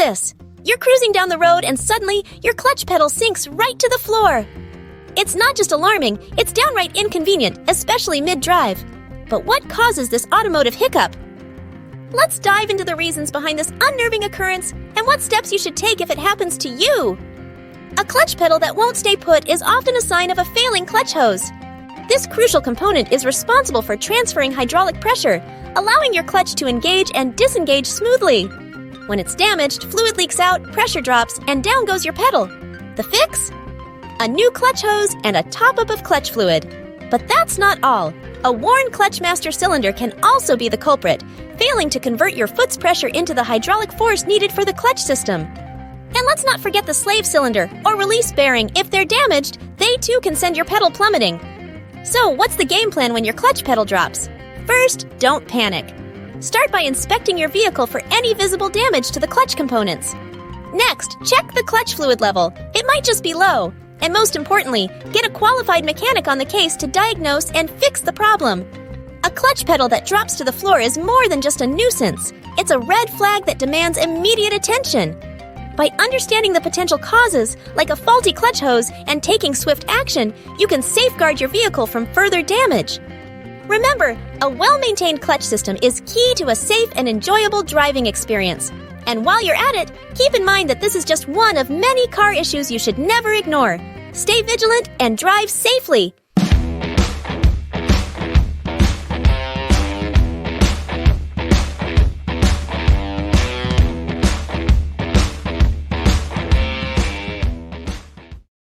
this. You're cruising down the road and suddenly your clutch pedal sinks right to the floor. It's not just alarming, it's downright inconvenient, especially mid-drive. But what causes this automotive hiccup? Let's dive into the reasons behind this unnerving occurrence and what steps you should take if it happens to you. A clutch pedal that won't stay put is often a sign of a failing clutch hose. This crucial component is responsible for transferring hydraulic pressure, allowing your clutch to engage and disengage smoothly. When it's damaged, fluid leaks out, pressure drops, and down goes your pedal. The fix? A new clutch hose and a top-up of clutch fluid. But that's not all. A worn clutch master cylinder can also be the culprit, failing to convert your foot's pressure into the hydraulic force needed for the clutch system. And let's not forget the slave cylinder or release bearing. If they're damaged, they too can send your pedal plummeting. So what's the game plan when your clutch pedal drops? First, don't panic. Start by inspecting your vehicle for any visible damage to the clutch components. Next, check the clutch fluid level. It might just be low. And most importantly, get a qualified mechanic on the case to diagnose and fix the problem. A clutch pedal that drops to the floor is more than just a nuisance. It's a red flag that demands immediate attention. By understanding the potential causes, like a faulty clutch hose, and taking swift action, you can safeguard your vehicle from further damage. Remember, a well-maintained clutch system is key to a safe and enjoyable driving experience. And while you're at it, keep in mind that this is just one of many car issues you should never ignore. Stay vigilant and drive safely.